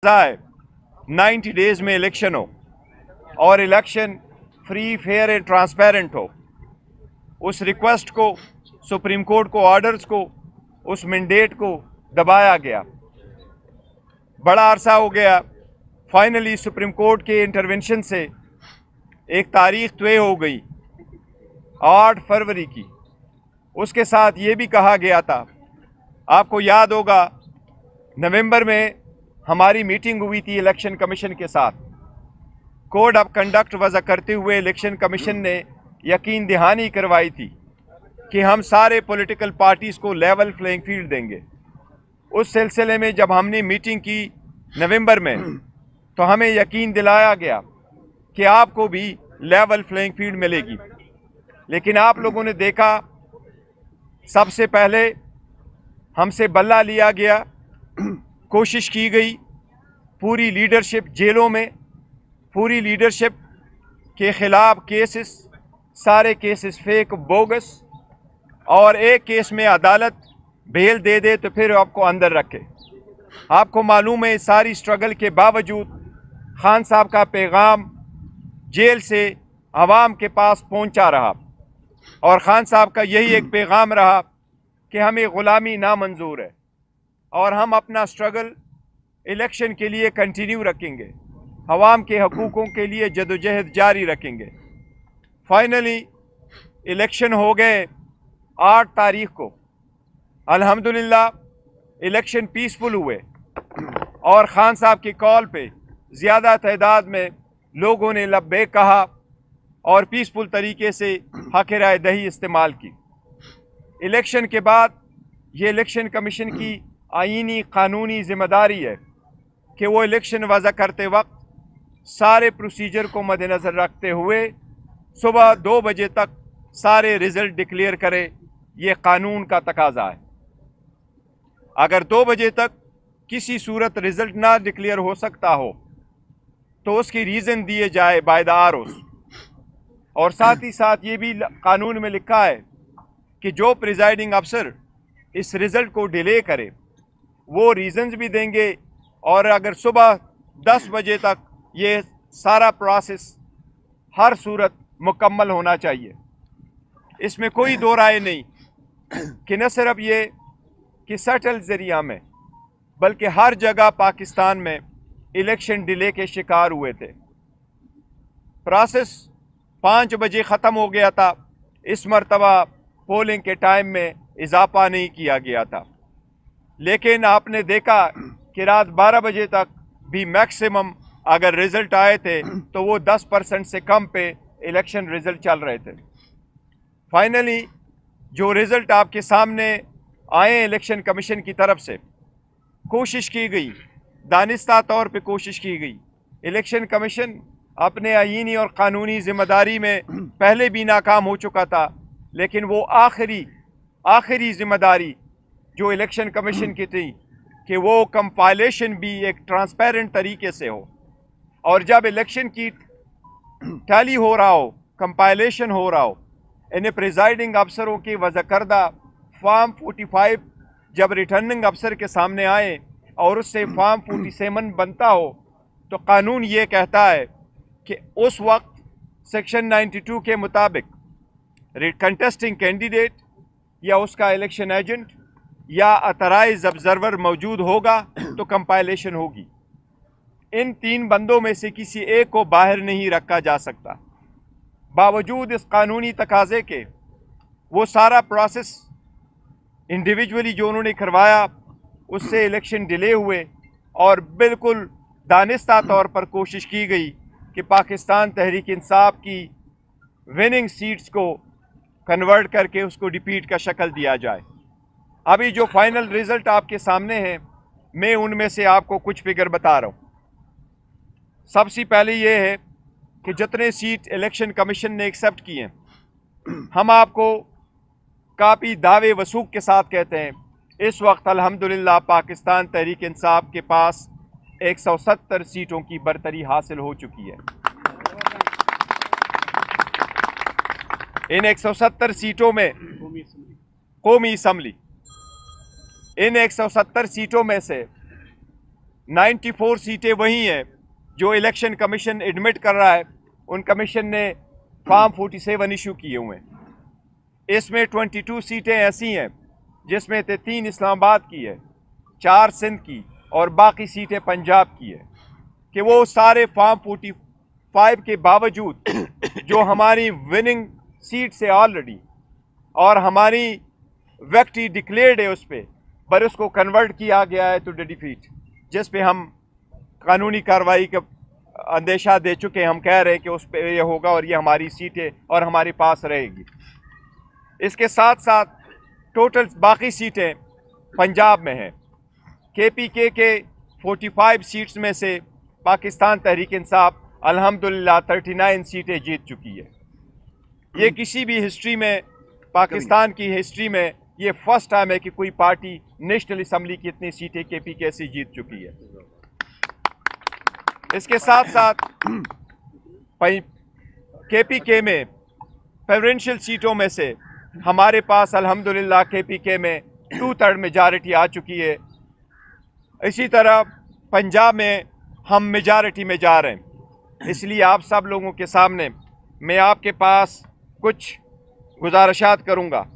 है 90 डेज में इलेक्शन हो और election free, fair and transparent हो। उस रिक्वेस्ट को, सुप्रीम कोर्ट को ऑर्डर्स को, उस मैंडेट को दबाया गया। बड़ा अरसा हो गया, फाइनली सुप्रीम कोर्ट के इंटरवेंशन से एक तारीख तय हो गई 8 फरवरी की। उसके साथ ये भी कहा गया था, आपको याद होगा, नवंबर में हमारी मीटिंग हुई थी इलेक्शन कमीशन के साथ। कोड ऑफ कंडक्ट वज़ा करते हुए इलेक्शन कमीशन ने यकीन दहानी करवाई थी कि हम सारे पॉलिटिकल पार्टीज़ को लेवल प्लेइंग फील्ड देंगे। उस सिलसिले में जब हमने मीटिंग की नवंबर में, तो हमें यकीन दिलाया गया कि आपको भी लेवल प्लेइंग फील्ड मिलेगी। लेकिन आप लोगों ने देखा, सबसे पहले हमसे बल्ला लिया गया, कोशिश की गई, पूरी लीडरशिप जेलों में, पूरी लीडरशिप के ख़िलाफ़ केसेस, सारे केसेस फेक, बोगस, और एक केस में अदालत बेल दे दे तो फिर आपको अंदर रखे। आपको मालूम है, सारी स्ट्रगल के बावजूद खान साहब का पैगाम जेल से आवाम के पास पहुंचा रहा और खान साहब का यही एक पैगाम रहा कि हमें ग़ुलामी नामंजूर है और हम अपना स्ट्रगल इलेक्शन के लिए कंटिन्यू रखेंगे, अवाम के हकूक़ों के लिए जदोजहद जारी रखेंगे। फाइनली इलेक्शन हो गए 8 तारीख को। अल्हम्दुलिल्लाह इलेक्शन पीसफुल हुए और ख़ान साहब की कॉल पे ज़्यादा तादाद में लोगों ने लब्बैक कहा और पीसफुल तरीके से हक़ राय दही इस्तेमाल की। इलेक्शन के बाद ये इलेक्शन कमीशन की आईनी कानूनी ज़िम्मेदारी है कि वो इलेक्शन वज़ा करते वक्त सारे प्रोसीजर को मद्देनज़र रखते हुए सुबह 2 बजे तक सारे रिज़ल्ट डिक्लेयर करे। ये कानून का तकाज़ा है। अगर 2 बजे तक किसी सूरत रिज़ल्ट ना डिक्लेयर हो सकता हो तो उसकी रीज़न दिए जाए बाय द आरओज़। और साथ ही साथ ये भी कानून में लिखा है कि जो प्रिजाइडिंग अफसर इस रिज़ल्ट को डिले करे वो रीज़न्स भी देंगे। और अगर सुबह 10 बजे तक ये सारा प्रोसेस हर सूरत मुकम्मल होना चाहिए। इसमें कोई दो राय नहीं कि न सिर्फ ये कि सटल ज़रिया में, बल्कि हर जगह पाकिस्तान में इलेक्शन डिले के शिकार हुए थे। प्रोसेस 5 बजे ख़त्म हो गया था। इस मरतबा पोलिंग के टाइम में इजाफा नहीं किया गया था, लेकिन आपने देखा कि रात 12 बजे तक भी मैक्सिमम अगर रिज़ल्ट आए थे तो वो 10% से कम पे इलेक्शन रिज़ल्ट चल रहे थे। फाइनली जो रिज़ल्ट आपके सामने आए इलेक्शन कमीशन की तरफ से, कोशिश की गई, दानिस्ता तौर पे कोशिश की गई। इलेक्शन कमीशन अपने आईनी और कानूनी ज़िम्मेदारी में पहले भी नाकाम हो चुका था, लेकिन वो आखिरी ज़िम्मेदारी जो इलेक्शन कमीशन की थी कि वो कंपाइलेशन भी एक ट्रांसपेरेंट तरीके से हो, और जब इलेक्शन की टैली हो रहा हो, कंपाइलेशन हो रहा हो, इन्हें प्रिजाइडिंग अफसरों की वज़ा करदा फॉर्म 45 जब रिटर्निंग अफसर के सामने आए और उससे फॉर्म 47 बनता हो, तो कानून ये कहता है कि उस वक्त सेक्शन 92 के मुताबिक कंटेस्टिंग कैंडिडेट या उसका इलेक्शन एजेंट या अथराइज ऑब्जर्वर मौजूद होगा तो कंपाइलेशन होगी। इन 3 बंदों में से किसी एक को बाहर नहीं रखा जा सकता। बावजूद इस कानूनी तकाज़े के वो सारा प्रोसेस इंडिविजुअली जो उन्होंने करवाया, उससे इलेक्शन डिले हुए और बिल्कुल दानिस्ता तौर पर कोशिश की गई कि पाकिस्तान तहरीक इंसाफ की विनिंग सीट्स को कन्वर्ट करके उसको डिफीट का शक्ल दिया जाए। अभी जो फाइनल रिज़ल्ट आपके सामने हैं, मैं उनमें से आपको कुछ फिगर बता रहा हूँ। सबसे पहले ये है कि जितने सीट इलेक्शन कमीशन ने एक्सेप्ट किए हैं, हम आपको काफ़ी दावे वसूख के साथ कहते हैं, इस वक्त अल्हम्दुलिल्लाह पाकिस्तान तहरीक इंसाफ के पास 170 सीटों की बरतरी हासिल हो चुकी है। इन 170 सीटों में कौमी असम्बली, इन 170 सीटों में से 94 सीटें वही हैं जो इलेक्शन कमीशन एडमिट कर रहा है। उन कमीशन ने फॉर्म 47 इशू किए हुए हैं। इसमें 22 सीटें ऐसी हैं जिसमें से 3 इस्लामाबाद की है, 4 सिंध की और बाकी सीटें पंजाब की है। कि वो सारे फॉर्म 45 के बावजूद जो हमारी विनिंग सीट से ऑलरेडी और हमारी विक्ट्री डिक्लेयर्ड है उस पर उसको कन्वर्ट किया गया है टू डिफीट, जिस पे हम कानूनी कार्रवाई का अंदेशा दे चुके हैं। हम कह रहे हैं कि उस पर यह होगा और ये हमारी सीटें और हमारे पास रहेगी। इसके साथ साथ टोटल बाकी सीटें पंजाब में हैं। KPK के 45 सीट्स में से पाकिस्तान तहरीक इंसाफ अल्हम्दुलिल्लाह 39 सीटें जीत चुकी है। ये किसी भी हिस्ट्री में, पाकिस्तान की हिस्ट्री में ये फर्स्ट टाइम है कि कोई पार्टी नेशनल असम्बली की इतनी सीटें KPK से जीत चुकी है। इसके साथ साथ KPK में प्रेफरेंशियल सीटों में से हमारे पास अल्हम्दुलिल्लाह KPK में 2/3 मेजॉरिटी आ चुकी है। इसी तरह पंजाब में हम मेजॉरिटी में जा रहे हैं। इसलिए आप सब लोगों के सामने मैं आपके पास कुछ गुजारिशात करूँगा।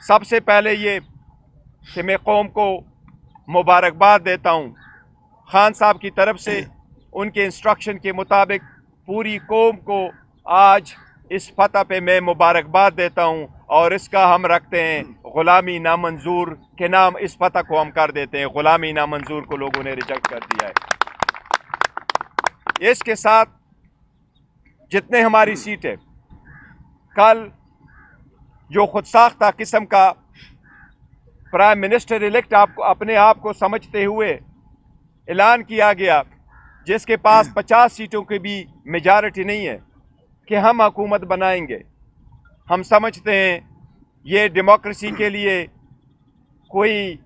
सबसे पहले ये कि मैं कौम को मुबारकबाद देता हूँ। खान साहब की तरफ से उनके इंस्ट्रक्शन के मुताबिक पूरी कौम को आज इस फतह पे मैं मुबारकबाद देता हूँ और इसका हम रखते हैं ग़ुलामी नामंजूर के नाम। इस फतह को हम कर देते हैं, ग़ुलामी नामंजूर को लोगों ने रिजेक्ट कर दिया है। इसके साथ जितने हमारी सीटें, कल जो खुद साख्ता किस्म का प्राइम मिनिस्टर इलेक्ट आपको अपने आप को समझते हुए ऐलान किया गया, जिसके पास 50 सीटों की भी मेजॉरिटी नहीं है, कि हम हुकूमत बनाएंगे। हम समझते हैं ये डेमोक्रेसी के लिए कोई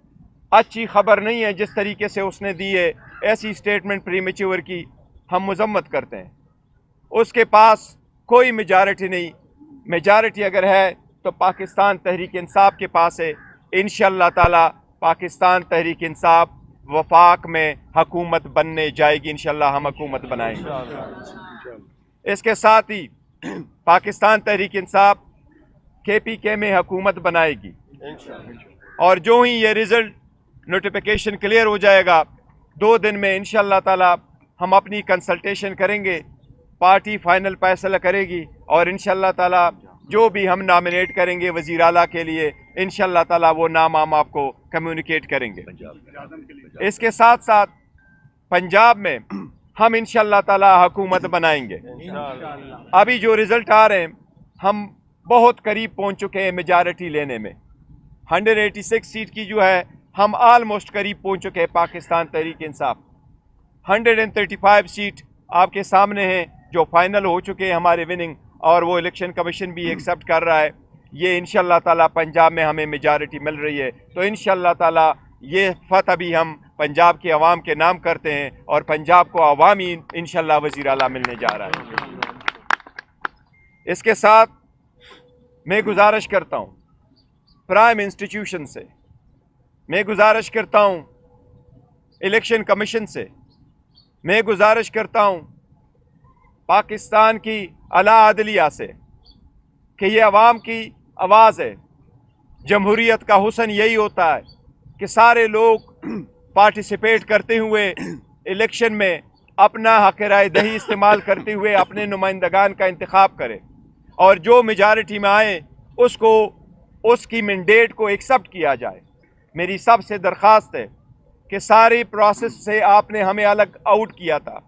अच्छी खबर नहीं है जिस तरीके से उसने दी है। ऐसी स्टेटमेंट प्रीमेच्योर की हम मजम्मत करते हैं। उसके पास कोई मेजॉरिटी नहीं। मेजॉरिटी अगर है तो पाकिस्तान तहरीक इंसाफ के पास है। इंशाअल्लाह ताला पाकिस्तान तहरीक इंसाफ वफाक में हुकूमत बनने जाएगी। इंशाअल्लाह हम हुकूमत बनाएंगे। इसके साथ ही पाकिस्तान तहरीक इंसाफ KPK में हुकूमत बनाएगी और जो ही ये रिज़ल्ट नोटिफिकेशन क्लियर हो जाएगा 2 दिन में इंशाअल्लाह ताला हम अपनी कंसल्टेशन करेंगे, पार्टी फाइनल फैसला करेगी और इंशाअल्लाह ताला जो भी हम नॉमिनेट करेंगे वज़ीर आला के लिए इंशाअल्लाह ताला वो नाम हम आपको कम्युनिकेट करेंगे। इसके साथ साथ पंजाब में हम इंशाअल्लाह ताला हुकूमत बनाएंगे। अभी जो रिज़ल्ट आ रहे हैं हम बहुत करीब पहुंच चुके हैं मेजॉरिटी लेने में। 186 सीट की जो है हम आलमोस्ट करीब पहुंच चुके हैं पाकिस्तान तहरीक इंसाफ। 135 सीट आपके सामने हैं जो फाइनल हो चुके हैं हमारे विनिंग, और वो इलेक्शन कमीशन भी एक्सेप्ट कर रहा है। ये इंशाअल्लाह ताला पंजाब में हमें मेजॉरिटी मिल रही है, तो इंशाअल्लाह ताला ये फतह भी हम पंजाब के अवाम के नाम करते हैं और पंजाब को अवामी इंशाअल्लाह वज़ीर आला मिलने जा रहा है। इसके साथ मैं गुजारिश करता हूँ प्राइम इंस्टीट्यूशन से, मैं गुजारिश करता हूँ इलेक्शन कमीशन से, मैं गुजारिश करता हूँ पाकिस्तान की आला अदलिया से कि ये अवाम की आवाज़ है। जमहूरियत का हुस्न यही होता है कि सारे लोग पार्टिसिपेट करते हुए इलेक्शन में अपना हक़ राय दही इस्तेमाल करते हुए अपने नुमाइंदगान का इंतखाब करें और जो मेजॉरिटी में आए उसको उसकी मैंडेट को एक्सेप्ट किया जाए। मेरी सबसे दरख्वास्त है कि सारी प्रोसेस से आपने हमें अलग आउट किया था।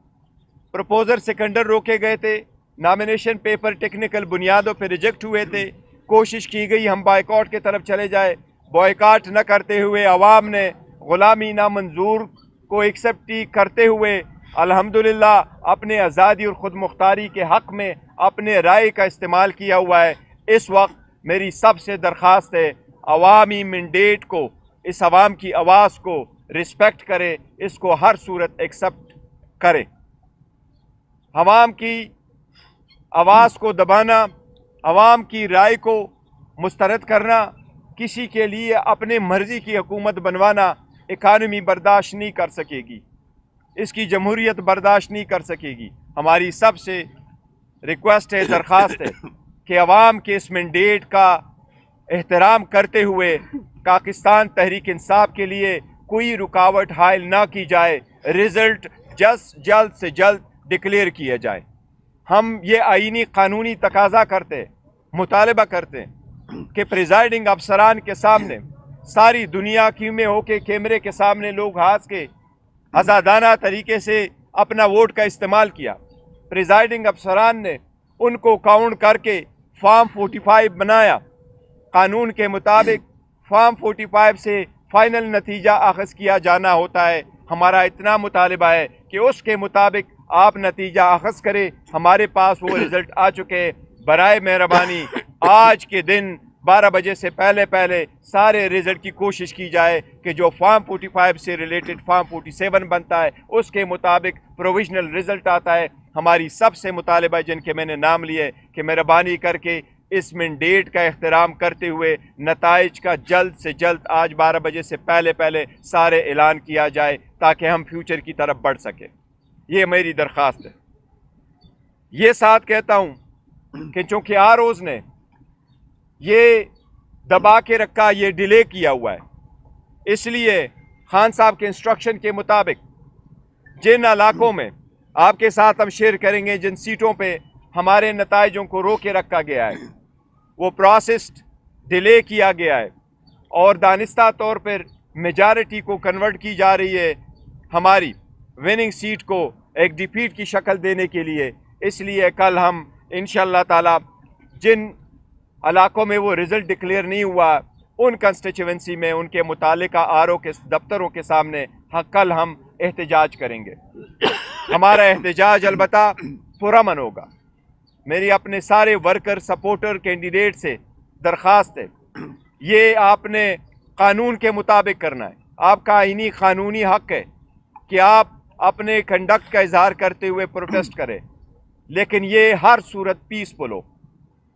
प्रपोजर सेकेंडर रोके गए थे, नॉमिनेशन पेपर टेक्निकल बुनियादों पर रिजेक्ट हुए थे, कोशिश की गई हम बायकॉट की तरफ चले जाए। बॉयकॉट न करते हुए अवाम ने ग़ुलामी नामंजूर को एक्सेप्ट करते हुए अल्हम्दुलिल्लाह अपने आज़ादी और ख़ुद मुख्तारी के हक़ में अपने राय का इस्तेमाल किया हुआ है। इस वक्त मेरी सबसे दरख्वास्त है अवामी मैंडेट को, इस अवाम की आवाज़ को रिस्पेक्ट करे, इसको हर सूरत एक्सेप्ट करे। अवाम की आवाज़ को दबाना, अवाम की राय को मुस्तरद करना, किसी के लिए अपने मर्ज़ी की हुकूमत बनवाना, इकानमी बर्दाश्त नहीं कर सकेगी, इसकी जमहूरियत बर्दाश्त नहीं कर सकेगी। हमारी सबसे रिक्वेस्ट है, दरख्वास्त है कि अवाम के इस मैंडेट का एहतराम करते हुए पाकिस्तान तहरीक इंसाफ के लिए कोई रुकावट हायल ना की जाए, रिज़ल्ट जल्द से जल्द डिक्लेयर किया जाए। हम ये आईनी कानूनी तकाजा करते, मुतालबा करते कि प्रिजाइडिंग अफसरान के सामने सारी दुनिया की में होके कैमरे के सामने लोग हाथ के आज़ादाना तरीके से अपना वोट का इस्तेमाल किया। प्रिजाइडिंग अफसरान ने उनको काउंट करके फॉर्म 45 बनाया। कानून के मुताबिक फॉर्म 45 से फाइनल नतीजा अखज़ किया जाना होता है। हमारा इतना मुतालिबा है कि उसके मुताबिक आप नतीजा अखज़ करें। हमारे पास वो रिज़ल्ट आ चुके हैं। बराए मेहरबानी आज के दिन 12 बजे से पहले सारे रिज़ल्ट की कोशिश की जाए कि जो फॉर्म 45 से रिलेटेड फॉर्म 47 बनता है उसके मुताबिक प्रोविजनल रिज़ल्ट आता है। हमारी सबसे मुतालिबा जिनके मैंने नाम लिए कि मेहरबानी करके इस मैंडेट का एहतराम करते हुए नताइज का जल्द से जल्द आज 12 बजे से पहले सारे ऐलान किया जाए ताकि हम फ्यूचर की तरफ बढ़ सके। ये मेरी दरख्वास्त है। ये साथ कहता हूँ कि चूँकि आरओज़ ने ये दबा के रखा, ये डिले किया हुआ है, इसलिए खान साहब के इंस्ट्रक्शन के मुताबिक जिन इलाकों में आपके साथ हम शेयर करेंगे, जिन सीटों पे हमारे नताइजों को रोक के रखा गया है, वो प्रोसेस डिले किया गया है और दानिस्ता तौर पर मेजॉरिटी को कन्वर्ट की जा रही है हमारी विनिंग सीट को एक डिफीट की शक्ल देने के लिए। इसलिए कल हम इंशाअल्लाह ताला जिन इलाकों में वो रिज़ल्ट डिक्लेयर नहीं हुआ उन कंस्टिट्यूएंसी में उनके मुतालिका आरओ के दफ्तरों के सामने कल हम एहतजाज करेंगे। हमारा एहतजाज अलबत्ता पुरअमन होगा। मेरी अपने सारे वर्कर, सपोर्टर, कैंडिडेट से दरख्वास्त है, ये आपने कानून के मुताबिक करना है। आपका आईनी कानूनी हक है कि आप अपने कंडक्ट का इजहार करते हुए प्रोटेस्ट करें, लेकिन ये हर सूरत पीसफुल हो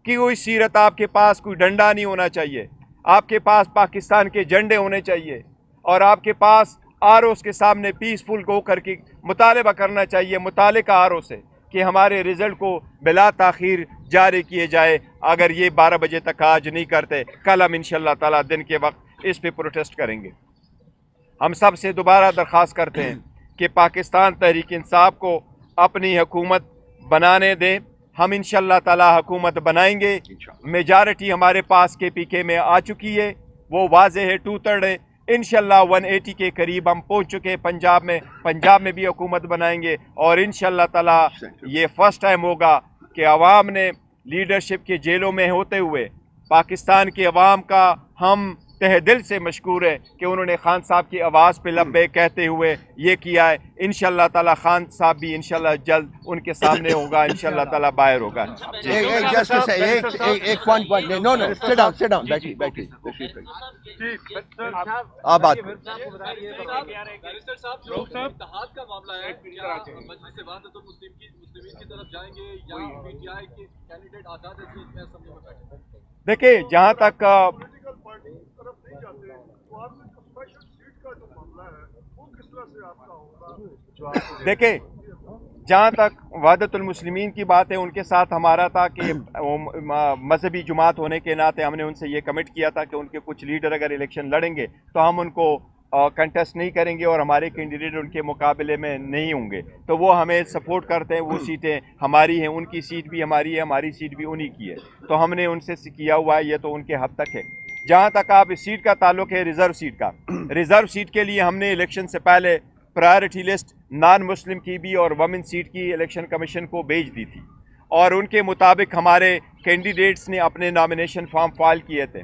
कि कोई सीरत आपके पास कोई डंडा नहीं होना चाहिए, आपके पास पाकिस्तान के झंडे होने चाहिए और आपके पास आरओ के सामने पीसफुल होकर के मुतालबा करना चाहिए मुतालिका आरओ से कि हमारे रिज़ल्ट को बिला ताख़ीर जारी किए जाए। अगर ये 12 बजे तक आज नहीं करते, कल हम इंशाअल्लाह ताला दिन के वक्त इस पे प्रोटेस्ट करेंगे। हम सब से दोबारा दरख्वास्त करते हैं कि पाकिस्तान तहरीक इंसाफ को अपनी हुकूमत बनाने दें। हम इंशाअल्लाह ताला हुकूमत बनाएंगे। मेजॉरिटी हमारे पास KPK में आ चुकी है, वो वाज़ेह है, 2/3 है। इंशाअल्लाह 180 के करीब हम पहुंच चुके हैं पंजाब में भी हुकूमत बनाएंगे और इंशाअल्लाह ताला ये फर्स्ट टाइम होगा कि अवाम ने लीडरशिप के जेलों में होते हुए पाकिस्तान की अवाम का हम तहे दिल से मशकूर है कि उन्होंने खान साहब की आवाज़ पे लब्बे कहते हुए ये किया है। इंशाअल्लाह ताला खान साहब भी इंशाअल्लाह जल्द उनके सामने होगा, इंशाअल्लाह ताला बाहर होगा। एक पॉइंट नो सिट डाउन बैठिए आप बात देखिए, जहाँ तक देखिए जहाँ तक वहदतुल मुस्लिमीन की बात है, उनके साथ हमारा था कि मजहबी जुमात होने के नाते हमने उनसे ये कमिट किया था कि उनके कुछ लीडर अगर इलेक्शन लड़ेंगे तो हम उनको कंटेस्ट नहीं करेंगे और हमारे कैंडिडेट उनके मुकाबले में नहीं होंगे। तो वो हमें सपोर्ट करते हैं, वो सीटें हमारी हैं, उनकी सीट भी हमारी है, हमारी सीट भी उन्हीं की है। तो हमने उनसे किया हुआ है, ये तो उनके हद तक है। जहाँ तक आप इस सीट का ताल्लुक है रिज़र्व सीट का, रिज़र्व सीट के लिए हमने इलेक्शन से पहले प्रायोरिटी लिस्ट नॉन मुस्लिम की भी और वमेन सीट की इलेक्शन कमीशन को भेज दी थी और उनके मुताबिक हमारे कैंडिडेट्स ने अपने नॉमिनेशन फॉर्म फाइल किए थे।